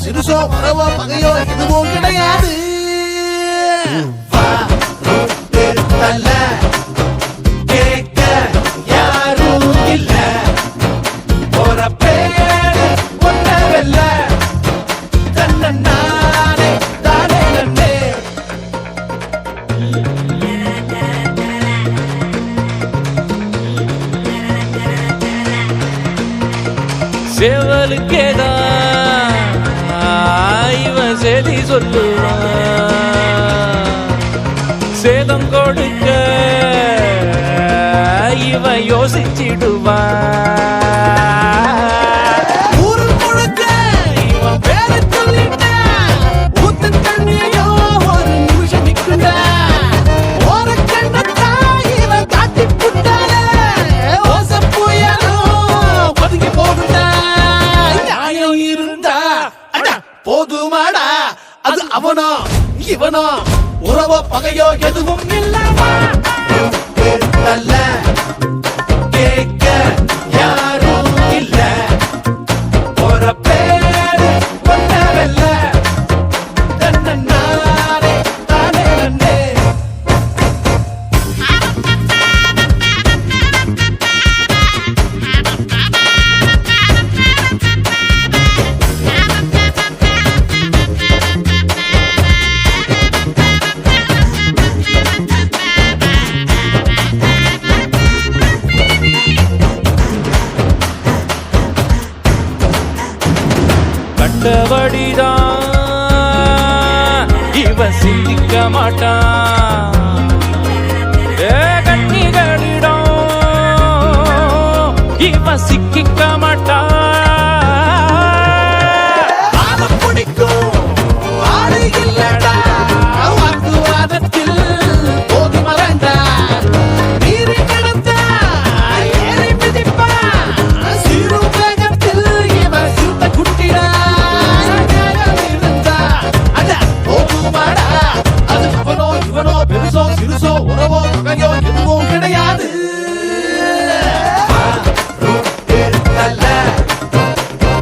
சிறுசோ உறவோ பகையோ எதுவும் கிடையாது. கேட்க யாரும் இல்ல ஒரு பேரு ஒன்னவல்ல தன்னே தானே நன்னே. சேவலுக்கேதான் இவன் செலி சொல்லுவான், சேதம் கொடுக்க இவன் யோசிச்சிடுவான். ஊரு முழுக்க இவன் பேர சொல்லிட்டா ஊத்து தண்ணியோ ஒரு நிமிஷம் நிக்குண்டா. ஓர கண்டத்தா இவன் காட்டி புட்டாலே ஓச புயலும் ஒதுங்கி போகுண்டா. நியாயம் இருந்தா அடா போதுமாடா, அது அவனோ இவனோ உறவோ பகையோ எதுவும் இல்லவா. நல்ல கேட்க யாரும் இல்ல ஒரு பேரு ஒன்னவல்ல தன்னே தானே நன்னே. கண்டபடிதான் இவன் சிந்திக்க மாட்டான், கண்ணிகளிடம் இவன் சிக்கிக்க மாட்டான். பிடிக்கும் ஆளு இல்லடா வாக்குவாதத்தில் போது மறந்தா. நீரி நடந்தா ஏறி மிதிப்பா சிறு வேகத்தில் இவன் சிறுத்த குட்டிடா. இருந்தா அட போதுமாடா, அது அவனோ இவனோ பெருசோ சிறுசோ உறவோ பகையோ எதுவும் கிடையாது.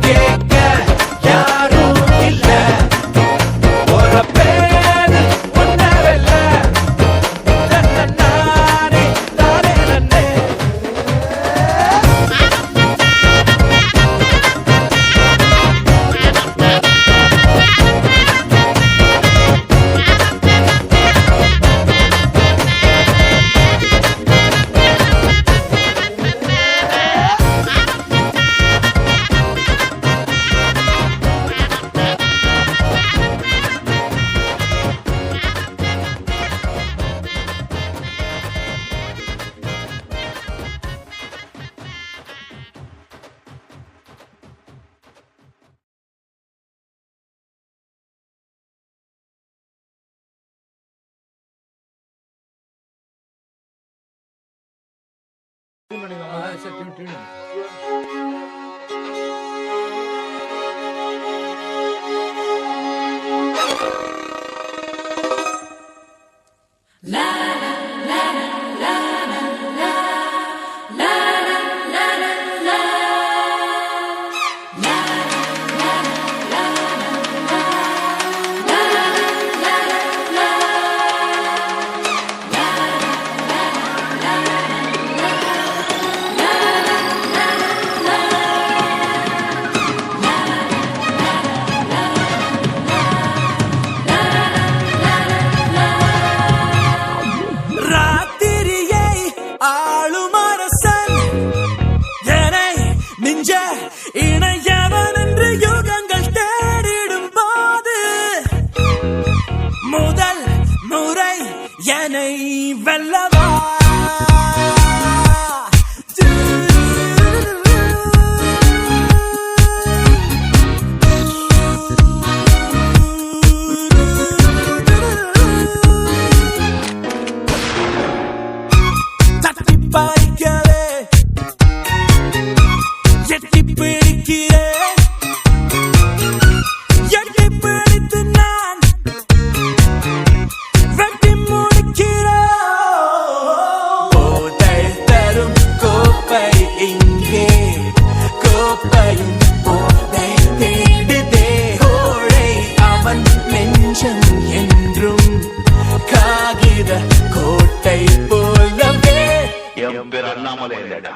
கேட்க யாரும் இல்ல ஒரு பேரு ஒன்னவல்ல தன்னே தானே நன்னே. என்னை வெல்லவா தட்டி பறிக்கவே எட்டி பிடிக்கிறேன் எட்டி பிடித்து நான் வெட்டி முடிக்கிறேன் போதை தரும் கோப்பை இங்கே கோப்பையும் போதை தேடுதே ஓட அண்ணாமலை இல்லடா.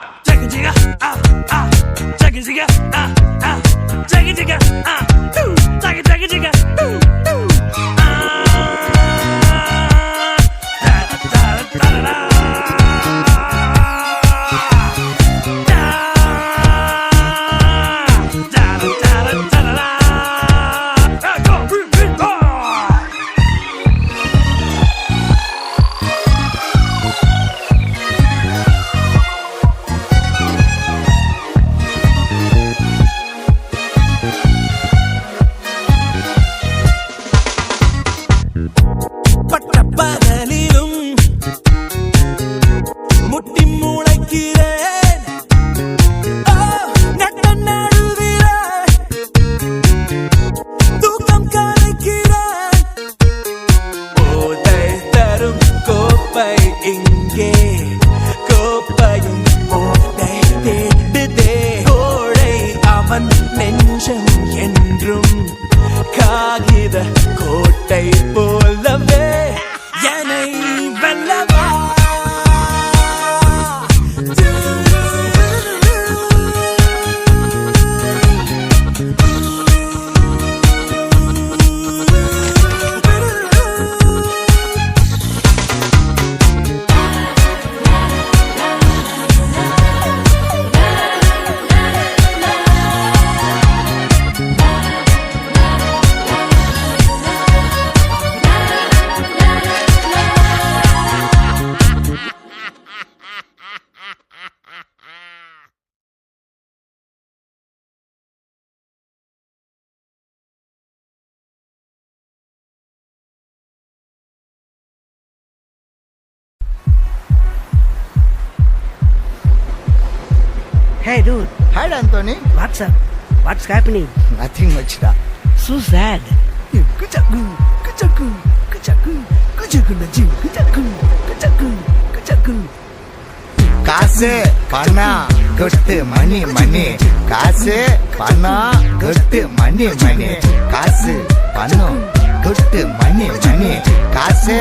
Hey dude, Hi Anthony. what's up? What's happening? Nothing much da. So sad. Kuchaku, kuchaku, kuchaku, kuchaku naji, kuchaku, kuchaku, kuchaku. காசு பணம் கொட்டு மணி மணி காசு பணம் கொட்டு மணி மணி காசு பணம் கொட்டு மணி மணி காசு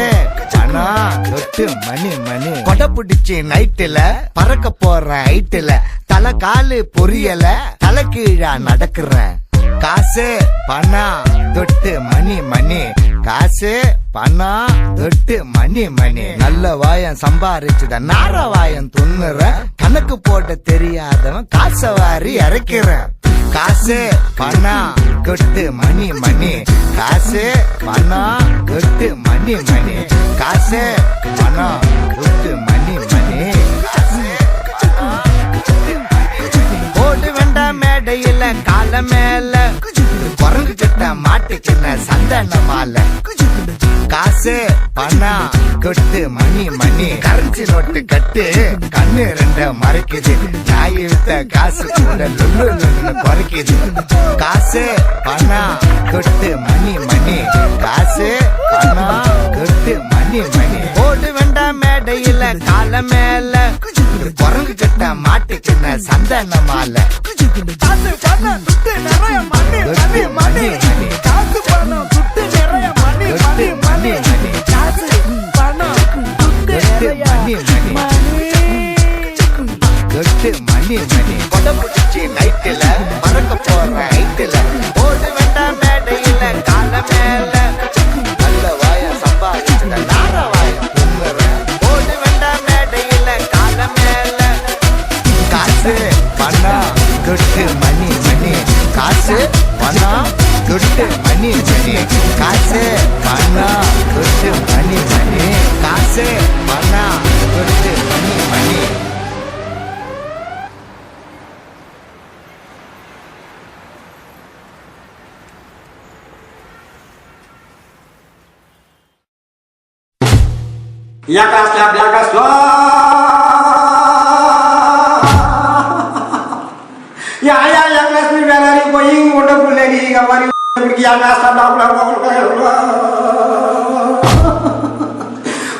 பணம் கொட்டு மணி மணி கொடை பிடிச்சி நைட்டுல பறக்க போற ஹைட்டுல தலை காலு பொரியல தலை கீழா நடக்கிறேன் காசு பணம் தொட்டு மணி மணி காசு பணம் தொட்டு மணி மணி நல்ல வாயம் சம்பாரிச்சுத நார வாயம் துண்ணுற கணக்கு போட தெரியாதவன் காசை வாரி இறக்கிறேன் காசு பணம் கொட்டு மணி மணி காசு பணம் கொட்டு மணி மணி காசு பணம் கொட்டு மணி மணி போடு வேண்டாம் மேடையில கால மேல குரங்கு கிட்ட மாட்டுக்கின சந்தன மாலை காசு பணம் கொட்டு மணி மணி கரன்சி நோட்டு கட்டு கண்ணு ரெண்ட மறைக்குது நாய் வித்த காசு கூட லுன்னு குறைக்குது காசு பணம் கொட்டு மணி மணி காசு பணம் கொட்டு மணி மணி போடு வேண்டாம் மேடையில கால மேல குரங்கு கிட்ட மாட்டுக்கின சந்தன மாலை காசு பணம் துட்டு நிறைய மணி மணி மணி காசு பணம் துட்டு நிறைய மணி மணி மணி காசு பணம் துட்டு நிறைய மணி கொட்டு மணி மணி கொடை பிடிச்சி நைட்டுல பறக்க போற ஹைட்டுல போடு வேண்டாம் மேடையில கால மேல நல்ல வாய சம்பாதிச்சுட நார வாயம் துண்ணுறேன் போடு வேண்டாம் மேடையில கால மேல காசு பணம் கொட்டு மணி மணி காசு பணம் கொட்டு மணி மணி காசு பணம் கொட்டு மணி மணி காசு பணம் கொட்டு மணி மணி Jaka slap, jaka slap. Ya, yang kelas ni dari going, udah boleh di kamar pergi yang kelas slap,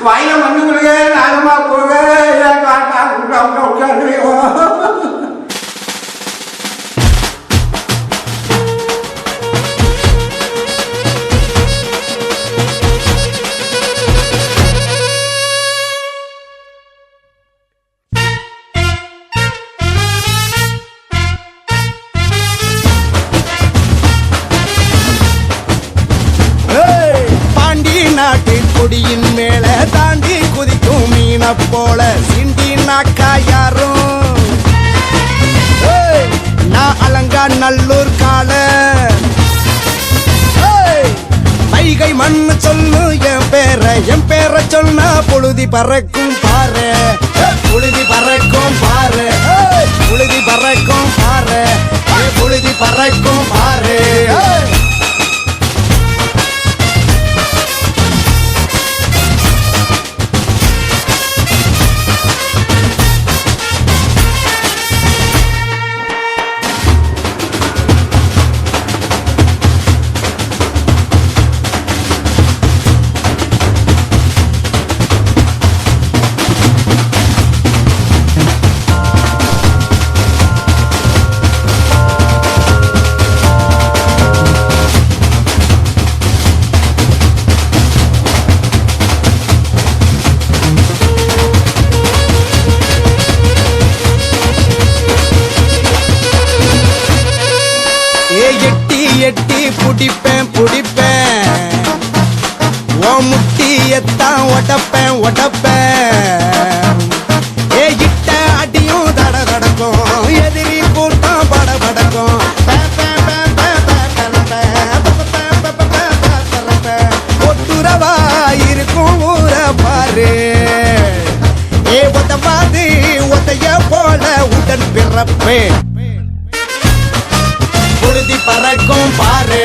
Why yang mana boleh, nama mah boleh, yang kata udah ni. சொன்னாக்கா யாரும் நான் அலங்கா நல்லூர் கால வைகை மண்ணு சொல்லு என் பேரை சொன்னா புழுதி பறக்கும் பாரு புழுதி பறக்கும் பாரு புழுதி பறக்கும் பாரு புழுதி பறக்கும் பாரு எட்டி புடிப்பேன் ஓ முட்டியத்தான் ஒட்டப்பேன் இட்ட அடியும் தடக்கும் எதிரி கூட்டம் படபடக்கும் ஒட்டுறவா இருக்கும் ஊர பாரு ஒத்தவாது ஒத்தைய போல உடன் பிறப்பேன் புழுதி பறக்கும் பாரு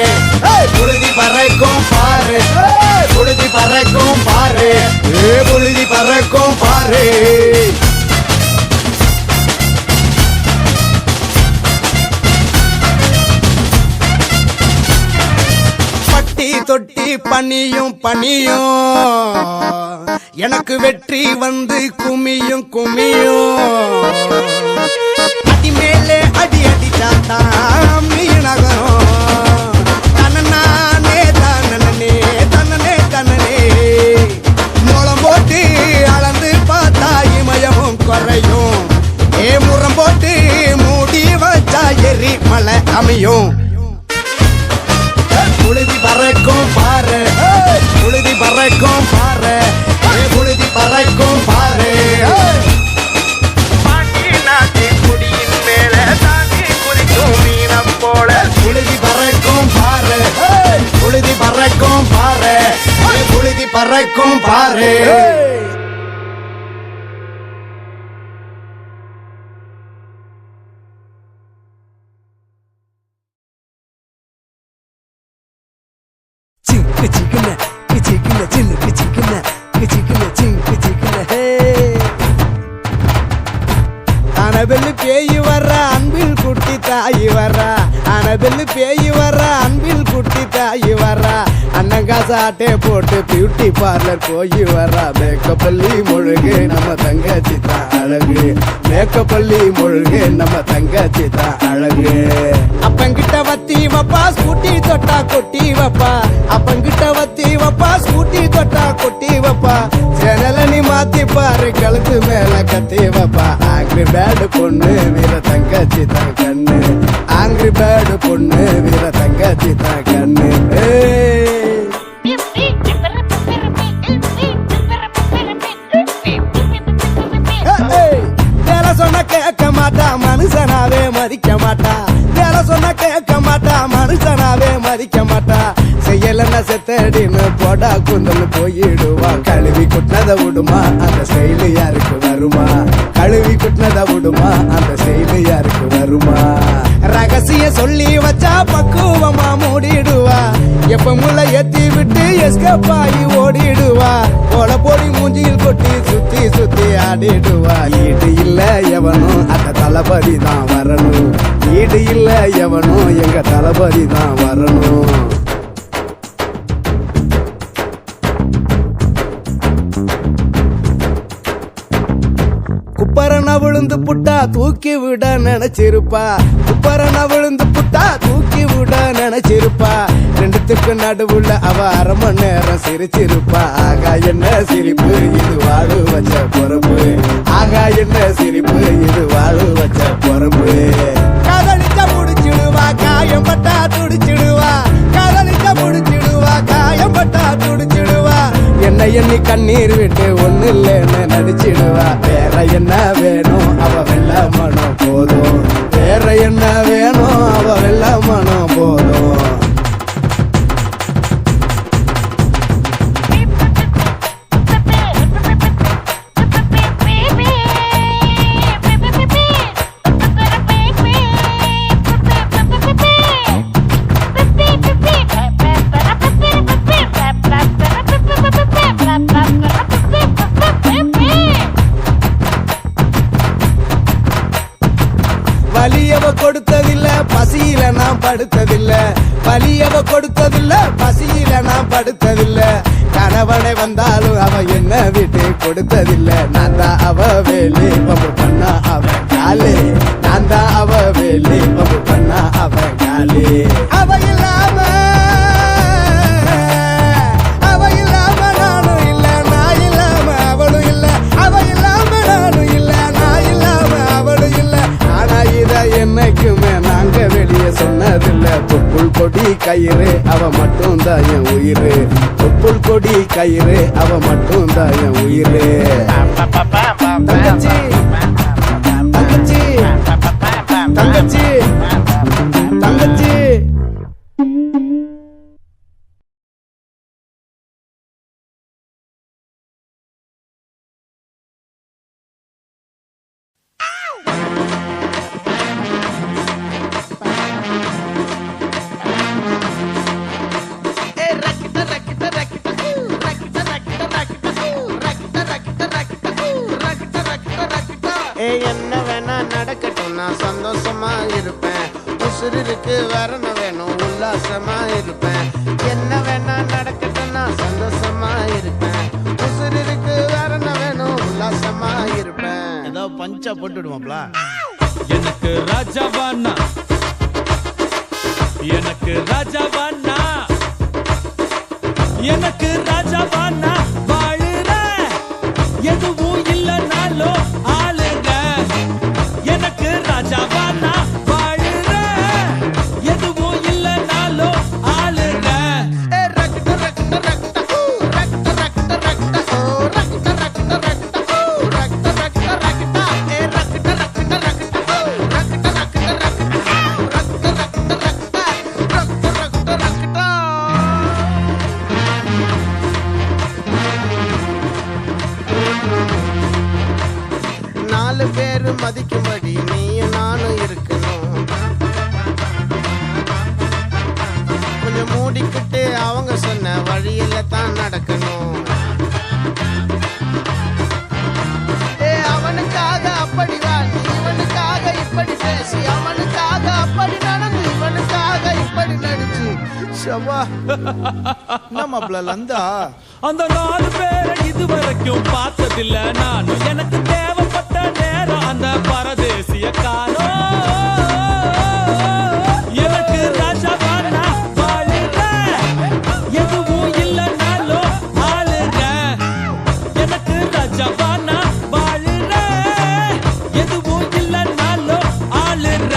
புழுதி பறக்கும் பாரு புழுதி பறக்கும் பாரு புழுதி பறக்கும் பாரு பட்டி தொட்டி பணியும் எனக்கு வெற்றி வந்து குமியும் அடி மேலே அடி அடிச்சாத்தான் நகரம் தன்னே மூலம் போட்டு அளந்து பார்த்தா இமயமும் குறையும் முறம் போட்டு மூடி வச்சா எரி மலை அமையும் புழுதி பறக்கும் பாரு புழுதி பறக்கும் பாரு புழுதி பறக்கும் பாரு புழுதி பறக்கும் பாரு புழுதி பறக்கும் பாரு புழுதி பறக்கும் பாரு அனபெல்லு பேய் வர்ற அன்பில் குட்டி தாய் வர்றா அனபெல்லு பேய் வர்ற அன்பில் குட்டி தாய் வர்றா அண்ணங்காசாட்டே போட்டு பியூட்டி பார்லர் போய் வர்றா மேக்கப்பள்ளி முழுகு நம்ம தங்கச்சி தான் அழகு மேக்கப்பள்ளி முழுகு நம்ம தங்கச்சி தான் அழகு அப்பங்கிட்ட வத்தி வப்பா ஸ்கூட்டி தொட்டா கொட்டி வப்பா அப்பங்கிட்ட வத்தி வப்பா ஸ்கூட்டி தொட்டா கொட்டி வப்பா ஜனல நீ மாத்தி பாரு கழுத்து மேல கத்தி வப்பா ஆங்கிரி பேடு பொண்ணு வீர தங்கச்சி தான் கண்ணு ஆங்கிரி பேடு பொண்ணு வீர தங்கச்சி தான் கண்ணு வேலை சொன்ன கேட்க மாட்டா மனுஷனாவே மதிக்க மாட்டா வேலை சொன்ன கேட்க மாட்டா மனுஷனாவே மதிக்க மாட்டா செய்யலன்னா செத்தடின்னு போடா குந்தல் போயிடுவா கழுவி குட்டினத விடுமா அந்த செயலு யாருக்கு வருமா கழுவி குட்டினத விடுமா அந்த செயலு யாருக்கு வருமா ரகசிய சொல்லி வச்சா பக்குவமா மூடிடுவா எப்ப முள்ள ஏத்தி விட்டு எஸ்கேப் ஆகி ஓடிடுவா போல போடி மூஞ்சியில் கொட்டி சுத்தி சுத்தி ஆடிடுவா ஈடு இல்ல எவனும் அந்த தளபதி தான் வரணும் ஈடு இல்ல எவனும் எங்க தளபதி தான் வரணும் குப்பரன விழுந்து புட்டா தூக்கி விட நினைச்சிருப்பா குப்பரன விழுந்து புட்டா தூக்கி விட நினைச்சிருப்பா ரெண்டுத்துக்கு நடுவுல அவ அரை மணி நேரம் சிரிச்சிருப்பா ஆகா என்ன சிரிப்பு இது வாழு வச்ச பொறுப்பு ஆகா என்ன சிரிப்பு இது வாழு வச்ச பொறுப்பு காதலிச்ச முடிச்சிடுவா காயம் பட்டா துடிச்சிடுவா காதலிச்ச முடிச்சிடுவா காயம் பட்டா துடிச்சிடுவா என்ன எண்ணி கண்ணீர் விட்டு ஒண்ணு இல்லைன்னு நடிச்சிடுவா. வேற என்ன வேணும் அவ வெள்ள மனம் போதும். வேற என்ன வேணும் அவ வெள்ள மனம் போதும். வலியவ கொடுத்ததில்ல பசியில நான் படுத்ததில்ல. வலியவ கொடுத்ததில்ல பசியில நான் படுத்ததில்ல. கணவனை வந்தாலும் அவ என்ன விட்டு கொடுத்ததில்ல. நான் தான் அவ வேலி பம்பு பண்ணா அவன் காலே. நான் தான் அவ வேலி பம்பு பண்ணா அவன் காலே. அவ இல்லாம நானும் இல்ல, நான் இல்லாம அவளும் இல்ல. அவ இல்லாம நானும் இல்ல, நான் இல்லாம அவளும் இல்ல. ஆனா இத என்னைக்குமே நாங்க வெளியே சொன்னதில்ல. தொப்புள் கொடி கயிறு அவ மட்டும் தான் என் உயிரு. தொப்புள் கொடி கயிறு அவ மட்டும் தான் என் உயிரு. தங்கச்சி தங்கச்சி தங்கச்சி தங்கச்சி. என்ன வேணா நடக்கட்டும், நான் சந்தோஷமா இருப்பேன். உசுருக்கு வரண வேணும், உல்லாசமா இருப்பேன். என்ன வேணா நடக்கட்டும், நான் சந்தோஷமா இருப்பேன். உசுருக்கு வரண வேணும், உல்லாசமா இருப்பேன். ஏதோ பஞ்சா போட்டு விடுவாப்ல. எனக்கு ராஜாவானா, எனக்கு ராஜாவானா, எனக்கு ராஜாவானா வாழுற. எதுவும் இல்லைனாலும் ஆளுங்க. எனக்கு ராஜாவானா வாழுற. எதுவும் இல்லைனாலும் ஆளுங்க. நாலு பேரு மதிக்கும்படி நீயும் நானும் இருக்கணும். கொஞ்சம் மூடிக்கிட்டு அவங்க சொன்ன வழியில தான் நடக்கணும். அவனுக்காக அப்படி வாழ்ந்து, இவனுக்காக இப்படி பேசி, அவனுக்காக அப்படி நடந்து, இவனுக்காக இப்படி நடிச்சு. ஷவா நம்மப்ல லந்தா. அந்த 4 பேரை இதுவரைக்கும் பார்த்ததில்ல நானும். எனக்கு தேவைப்பட்ட நேரம் அந்த பரதேசிய காலம். எனக்கு ராஜாவானா வாழுற. எதுவும் இல்லைனாலும் ஆளுங்க. எனக்கு ராஜாவானா வாழுற. எதுவும் இல்லைனாலும் ஆளுற.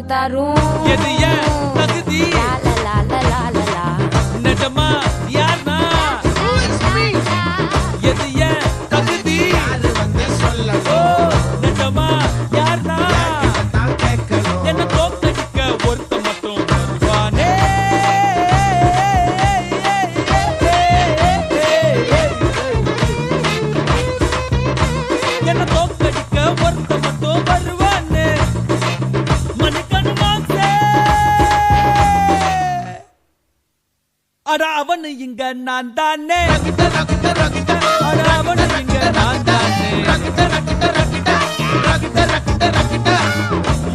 தரும் எது ஏன் தகுதி நிஜமா யார்னா எது ஏன் தகுதி ஓ நிஜமா யார்னா என்ன தோக்கடிக்க ஒருத்த மட்டும் வருவானே என்ன தோக்கடிக்க ஒருத்த மட்டும் வருவானே மணிக்கணு மாசே அவனு இங்க நான் தானே அவனு இங்க நான் தானே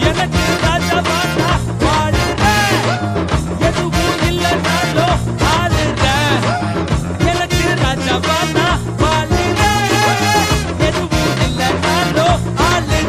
எனக்கு ராஜாவானா வாழுறேன் எதுவும் இல்லைனாலும் ஆளுறேன் எனக்கு ராஜாவானா வாழுறேன் எதுவும் இல்லைனாலும் ஆளுறேன்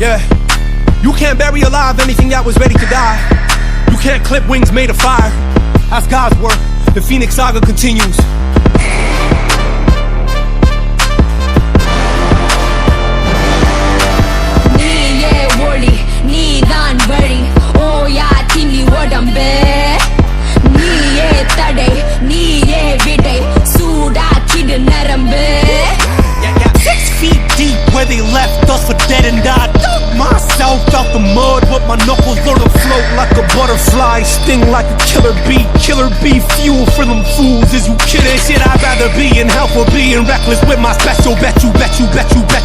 Yeah, you can't bury alive anything that was ready to die. You can't clip wings made of fire. That's God's work. The Phoenix Saga continues. நீயே ஒளி நீதான் வழி ஓயா தின்னி உடம்பு நீயே தடை நீயே விடை சூடாக்கிடு நரம்பு 6 feet deep where they left us for dead and I dug myself out the mud with my knuckles learn to float like a butterfly, sting like a killer bee fuel for them fools. Is you kidding? Shit, I'd rather be in hell for being reckless with my special. Bet you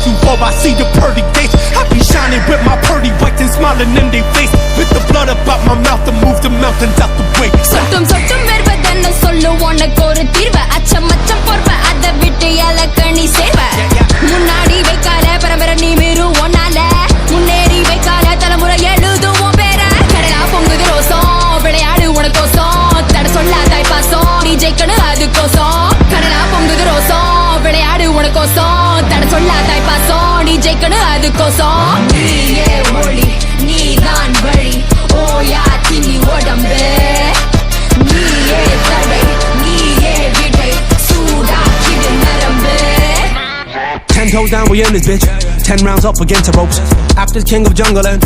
before I see the pearly gates. I be shining with my pearly white and smiling in their face. With the blood about my mouth to move the mountains out the way. சொட்டும் சொட்டும் வருவதென்ன சொல்லு உனக்கு ஒரு தீர்வு அச்சம் அச்சம் பொறுப்ப அதை விட்டு இலக்கணி சேர்வ முன்னாடி வைக்கால பரம்பரை நீ மீறு ஒன்னால முன்னேறி வைக்கால தலைமுறை எழுதுவோம் பேர கடலா பொங்குது ரோசம் விளையாடு உனக்கோசம் தட சொல்லாதாய் பாசம் நீ ஜெயிக்கணும் அதுக்கோசம் கடலா பொங்குது ரோசம் விளையாடு உனக்கோசம் தட சொல்லாதாய் பாசம் நீ ஜெயிக்கணும் அதுக்கோசம் நீயே ஒளி நீதான் வழி ஓயா தின்னி உடம்பு நீயே தடை நீயே விடை சூடாக்கிடு நரம்பு 10 toes down, we in this bitch. 10 rounds up against the ropes. After king of jungle and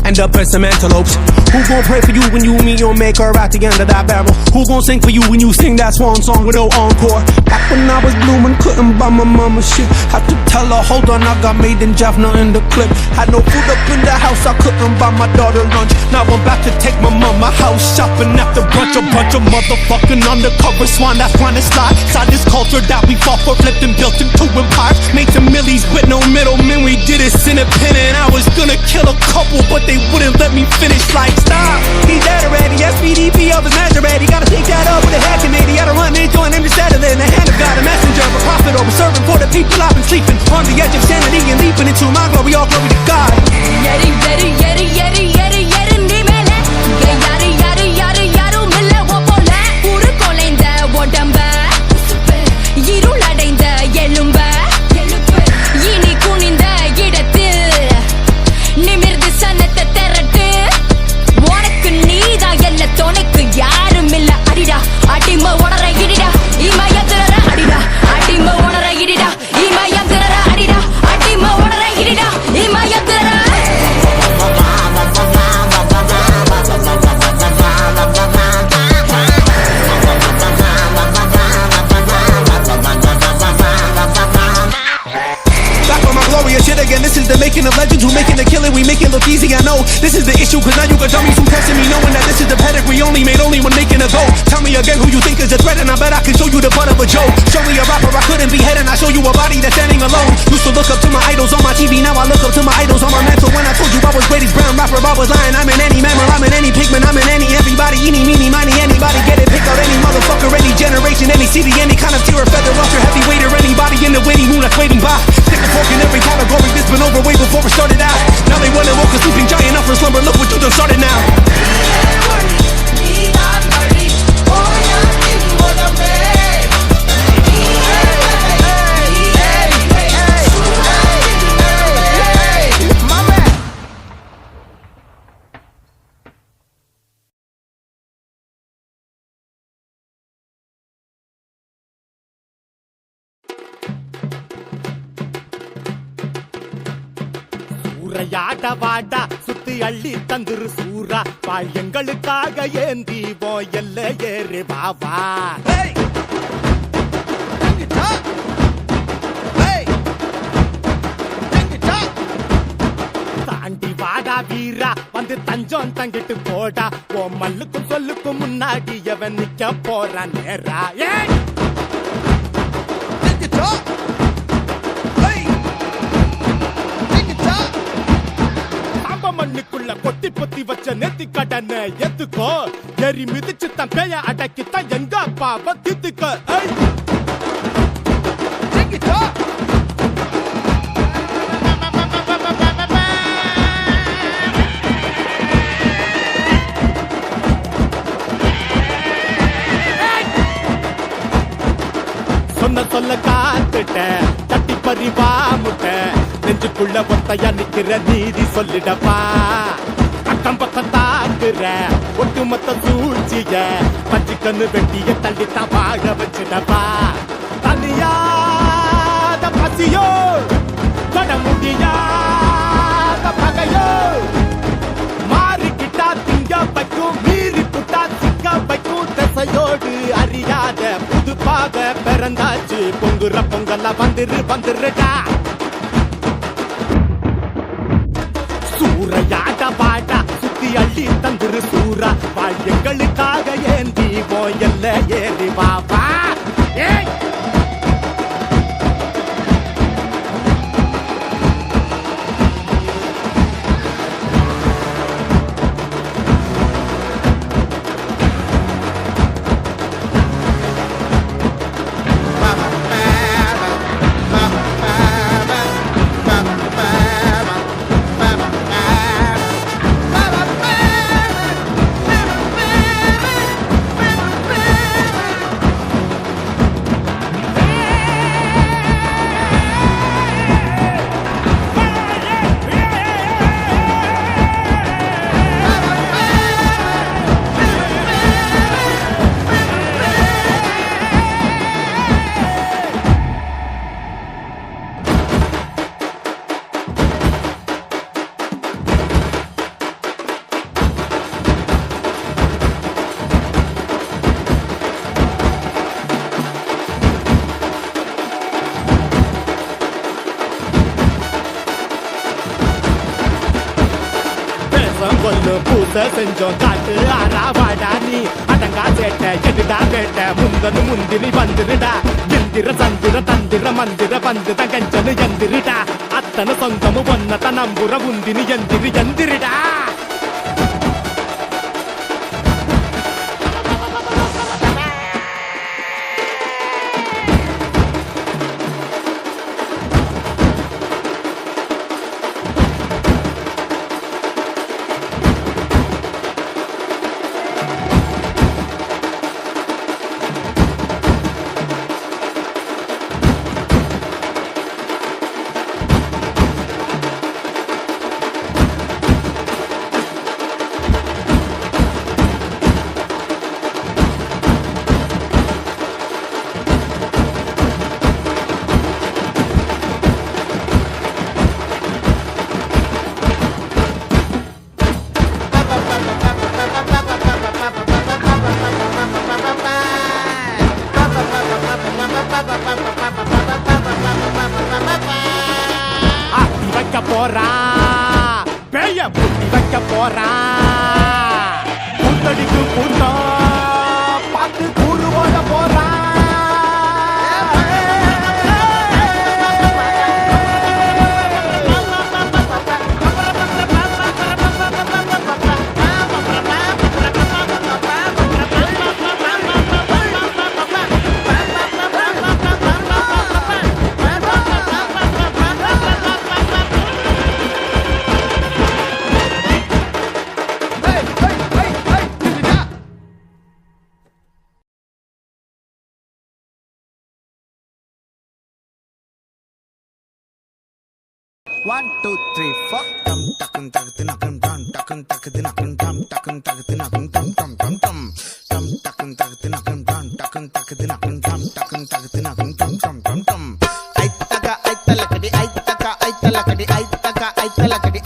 end up as some antelopes. Who gon' pray for you when you meet your maker at the end of that barrel? Who gon' sing for you when you sing that swan song with no encore? Back when I was blooming, couldn't buy my mama shit. Had to tell her, hold on, I got made in Jaffna in the clip. Had no food up in the house, I couldn't buy my daughter lunch. Now I'm back to take my mama house shopping after brunch. A bunch of motherfucking undercover swine that's trying to slide inside this culture that we fought for, flipped and built into empires. Made some millies with no middlemen, we did it independent. I was gonna kill a couple, but they wouldn't let me finish. Like, stop, he's dead already. SPDP of his Maserati. Gotta take that up with a head Canadian. Gotta run into an empty saddle in the hand of God, a messenger of a prophet, over serving for the people. I've been sleeping on the edge of sanity and leaping into my glory. All glory to God. எரி எரி எரி எரி எரி எரி நீ மேல இங்க யாரு யாரு யாரு யாரும் இல்ல ஓ போல உரு கொலைந்த உடம்ப இருள் அடைந்த எலும்ப இனி குனிந்த இடத்தில் நிமிர்ந்து சனத்தை திரட்டு உனக்கு நீதான் என்ன துணைக்கு யாரும் இல்ல அடிடா அடிமை உணர இடிடா இமயத்திர அடிடா அடிமை உணர இடிடா இமயத்திர அடிடா அடிமை உணர இடிடா இமயத்திர Shit again, this is the making of legends. Who making a killing, we make it look easy. I know this is the issue, cause now you got dummies who testing me, knowing that this is the pedigree only made only when making a goal. Tell me again who you think is a threat, and I bet I can show you the butt of a joke. Show me a rapper I couldn't be head, and I show you a body that's standing alone. Used to look up to my idols on my TV, now I look up to my idols on my mantle. When I told you I was greatest brown rapper, I was lying. I'm in any mammal, I'm in any pigment, I'm in any everybody, eeny, meeny, miny, anybody get it, pick out any motherfucker, any generation, any city, any kind of tier or feather, ultra heavyweight or anybody in the waiting room that's waiting by. Stick a fork in every category, this been over way before it started out. Now they wanna woke a sleeping giant up from slumber. Look what you done started now. சூறையாட வாடா சுத்தி அள்ளி தந்துரு சூரா வாழ் எங்களுக்காக ஏந்தி போ எல்ல ஏறு பாவா தாண்டி வாடா வீரா வந்து தஞ்சம் தங்கிட்டு போடா ஓ மல்லுக்கும் சொல்லுக்கும் முன்னாடி எவன் நிக்க போறான் நேரா மண்ணுக்குள்ள கொட்டி பொத்தி வச்ச நெத்தி கடனை எத்துக்கோ எரி மிதிச்சு தன் பேய அடக்கித்தான் எங்க அப்பாவை தித்துக்கோ சொன்ன சொல்ல காத்துட்ட தட்டி பறிவா முட்ட நெஞ்சுக்குள்ள ஒத்தையா நிக்கிற நீதி சொல்லிடப்பா அக்கம் பக்கம் தாக்குற ஒட்டுமொத்த சூழ்ச்சிய பச்சை கண்ணு வெட்டிய தள்ளித்தான் வாழ வச்சிடப்பா தனியாத பசியோ தொட முடியாத பகையோ மாறிக்கிட்டா திங்க வைக்கும் மீறி புட்டா சிக்க வைக்கும் திசையோடு அறியாத புதுப்பாக பிறந்தாச்சு பொங்குற பொங்கல்ல வந்துருடா சூறையாட வாடா சுத்தி அள்ளி தந்துரு சூரா வாழ் எங்களுக்காக ஏந்தி போயல்ல ஏறி வாவா ஏய் கொல்லு பூச செஞ்சோம் காட்டு ஆறாவாடா நீ அடங்கா சேட்ட எதுடா வேட்ட முந்தனு முந்திரி வந்துருடா எந்திர சந்திர தந்திர மந்திர வந்து தங்கஞ்சனு எந்திரிடா அத்தனை சொந்தமு ஒன்னத நம்புற உந்தினி எந்திரிடா போறா பேய புட்டி வைக்க போறா கூட்டடிக்கு கூட்டம் பார்த்து கூடு ஓட போறா One, two, three, four. Tum takun takun takun tum takun takun takun tum takun takun takun tum tum tum tum. Tum takun takun takun tum takun takun takun tum takun takun takun tum tum tum tum. Ai taka ai talakadi ai taka ai talakadi ai taka ai talakadi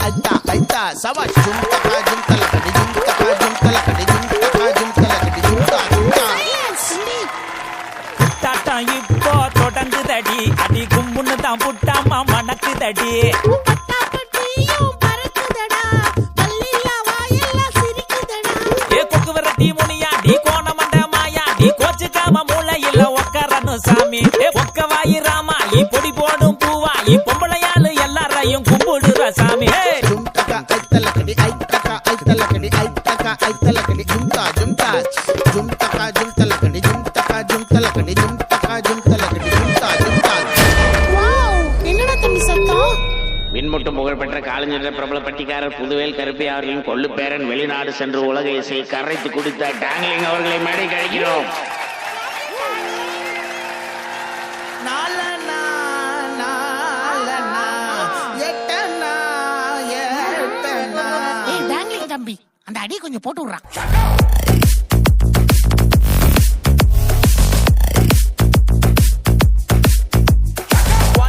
பறக்குதடி ஏ கொக்கு விரட்டி முனியாடி கோணமண்ட மாயாடி கோச்சுக்காம மூளையில ஒக்கரனு சாமி ஏ ஒக்க வாயி ராமாயி பொடி போடும் பூவாயி பொம்பளையாளு எல்லாரையும் கும்பிடுற சாமி ஜும்தக ஐத்தலக்கடி ஐத்தக ஐத்தலக்கடி ஐத்தக ஐத்தலக்கடி ஜும்தா ஜும்தா ஜும்தக ஜும்தலக்கடி ஜும்தக ஜும்தலக்கடி ஜும்தக ஜும்தலக்கடி ஜும்தா ஜும்தா. வாவ், என்னடா தம்பி சத்தம்? மின்முட்டும் புகழ்பெற்ற காலஞ்சென்ற பிரபல பட்டிக்காரர் புதுவேல் கருப்பி அவர்களின் கொள்ளு பேரன் வெளிநாடு சென்று உலக இசையை கரைத்து குடித்த டாங்லிங் அவர்களை மேடை கழிக்கிறோம். நாலனா நாலனா எட்டனா எட்டனா. ஏய் டாங்லிங் தம்பி, அந்த அடி கொஞ்சம் போட்டு விடுறான்.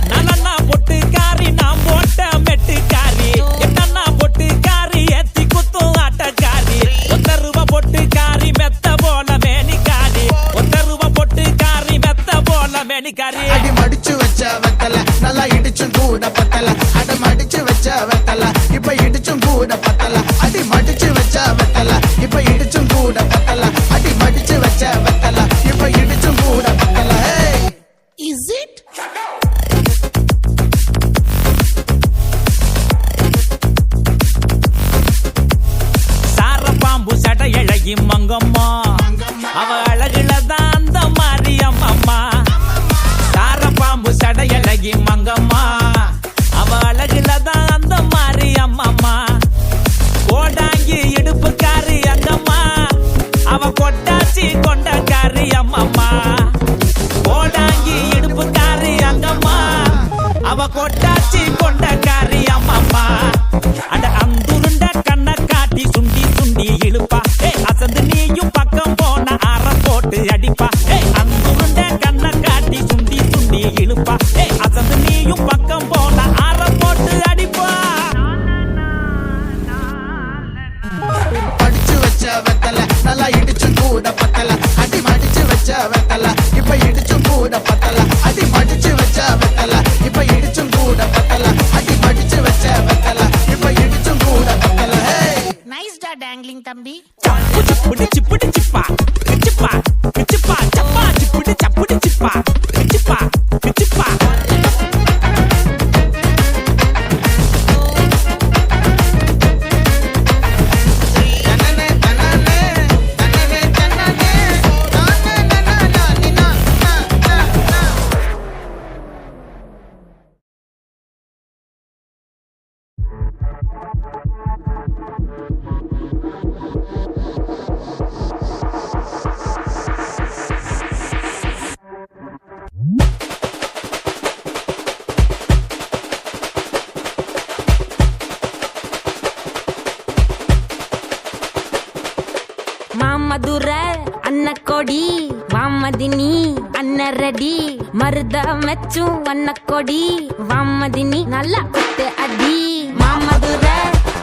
நலனா பொட்டு காரி நாம் போட்ட மெட்டு காரி என்னன்னா பொட்டு காரி ஏத்தி குத்தும் ஆட்டக்காரி ஒத்தருவ பொட்டு காரி மெத்த போல மேனிக்காரி ஒத்தருவ பொட்டு காரி மெத்த போல மேனிக்காரி அடி மடிச்சு வச்ச வெத்தல நல்லா இடிச்சும் கூட பத்தல அடி மடிச்சு வச்ச வெத்தல இப்ப இடிச்சும் கூட பத்தல அடி மடிச்சு வச்ச வெத்தல இப்ப இடிச்சும் கூட பத்தல அடி மடிச்சு வச்ச வெத்தல இப்ப இடிச்சும் கூட பத்தல. Is it? சார பாம்பு சட இழகி மங்கம்மா அவ அழகுலதான் அந்த மாதிரி அம்மம்மா சார பாம்பு சட இழகி மங்கம்மா அவ அழகுலதான் அந்த மாதிரி அம்மம்மா கோடாங்கி இடுப்புக்காரி அங்கம்மா அவ கொட்டாச்சி கொண்டக்காரி அம்மம்மா கோடாங்கி இடுப்புக்காரி அங்கம்மா அவ கொட்டாச்சி கொண்டக்காரி அம்மம்மா அட அந்துருண்ட கண்ண காட்டி சுண்டி சுண்டி இழுப்பா ஏ அசந்து நீயும் பக்கம் போன அற போட்டு அடிப்பா ஏ அந்துருண்ட கண்ண காட்டி சுண்டி சுண்டி இழுப்பா ஏ அசந்து நீயும் பக்கம் போன அற போட்டு அடிப்பா. மடிச்சு வச்ச வெத்தல நல்லா இடிச்சும் கூட பத்தல அடி மடிச்சு வச்ச வெத்தல இப்ப இடிச்சும் கூட பத்தல அடி மடிச்சு வச்ச வெத்தல இப்ப இடிச்சும் கூட பத்தல அடி மடிச்சு வச்ச வெத்தல இப்ப இடிச்சும் கூட பத்தல. நைஸ் டா டாங்லிங் தம்பி. புடி சிப்புடி சிப்பா சிப்பா சிப்பா சப்பா சிப்புடி சப்புடி சிப்பா சிப்பா சிப்பா மாமதுர அன்னக்கொடி வாமதினி அன்னரடி மருத மெச்சும் வண்ணக்கொடி வாமதினி நல்லா குத்து அடி மாமதுர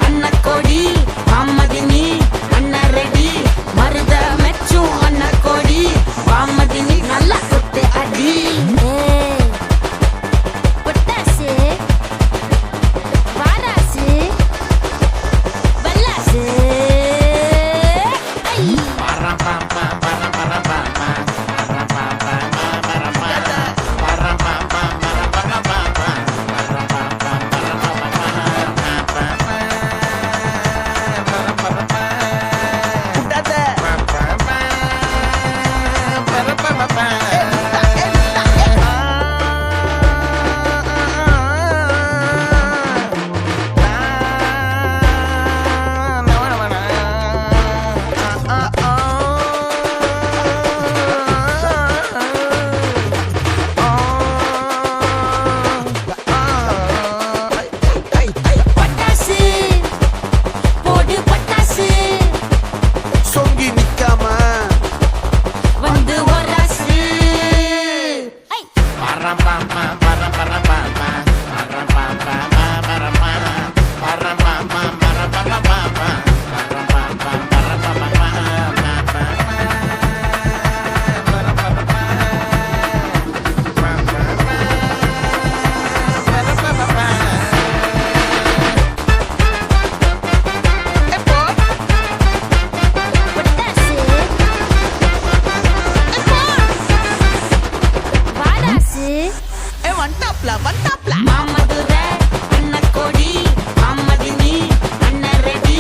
அன்னக்கொடி வாமதினி அன்னரடி மருத மெச்சும் வண்ணக்கொடி வாமதினி நல்லா குத்து அடி. பொட்டாசு வாராசு வல்லாசு வண்டாப்ல வண்டாப்ல மாமதுரை அன்னக்கோடி மாமதினி அன்னரெடி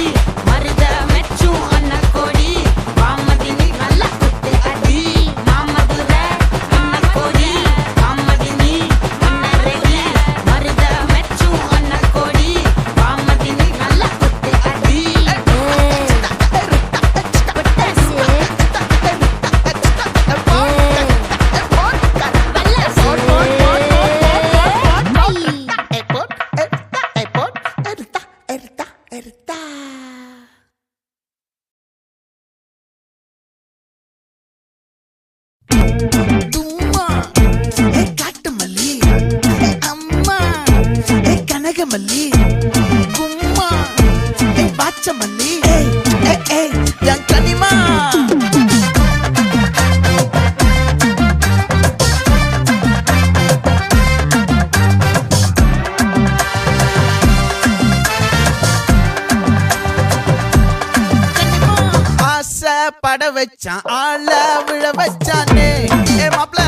மருத மெச்சும் அன்னக்கோடி மாமதினி நல்ல குத்து அடி மாமதுரை அன்னக்கோடி மாமதினி அன்னரெடி மருத மெச்சும் அன்னக்கோடி மாமதினி நல்ல குத்து அடி காட்டுமல்லி அம்மா கனகமல்லி கும்மா பாச்சமல்லி என் கனிமா பட வச்சான் ஆள விழ வச்சானே மாப்ள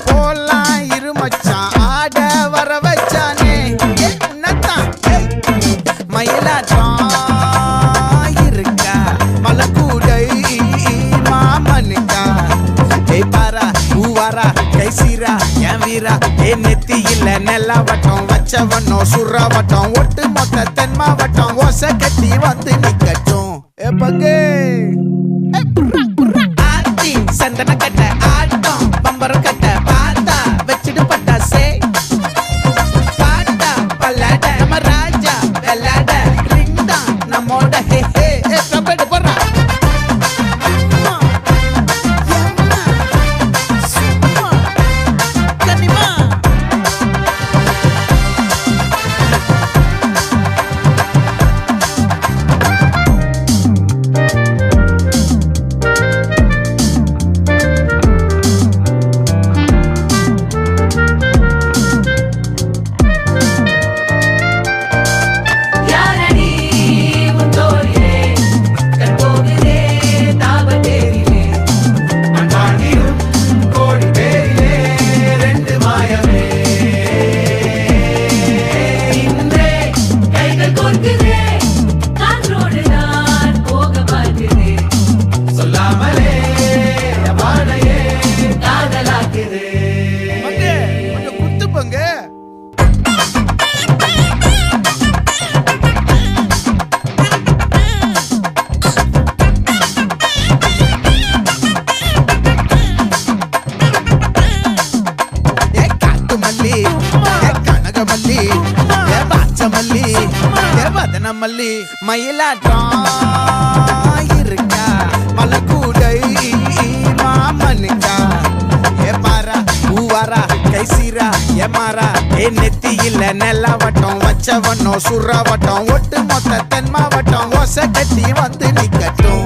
போலாம் இரு மச்சான் ஆட வர வச்சானே உன்னத்தான் மயிலாட்டம் இருக்கா மலக்கூடை மாமனுக்கா பாரா பூவாரா கைசீரா என் வீரா நெத்தி இல்ல நெல்லா வட்டம் வச்சவனோ சுறா வட்டம் ஒட்டு மொத்த தென் மாவட்டம் ஓசை கட்டி வந்து நிக்கட்டும் பங்கே ஆத்தி சந்தன கட்ட ஆட்டம் பம்பரம் கட்ட பாத்தா வச்சிடு பட்டாசே பாட்டா பல்லாட நம்ம ராஜா வெள்ளாட ரிங் தான் நம்மோட ஹே ஹே கபடி போறா கனிமா மல்லி மயிலாட்டம் இருக்கா மலக்கூடை மாமனுக்கா பாரா பூவாரா கைசீரா மாறா நெத்தி இல்ல நெல்லா வட்டம் வச்சவனோ சுறா வட்டம் ஒட்டு மொத்த தென் மாவட்டம் ஓசை கட்டி வந்து நிக்கட்டும்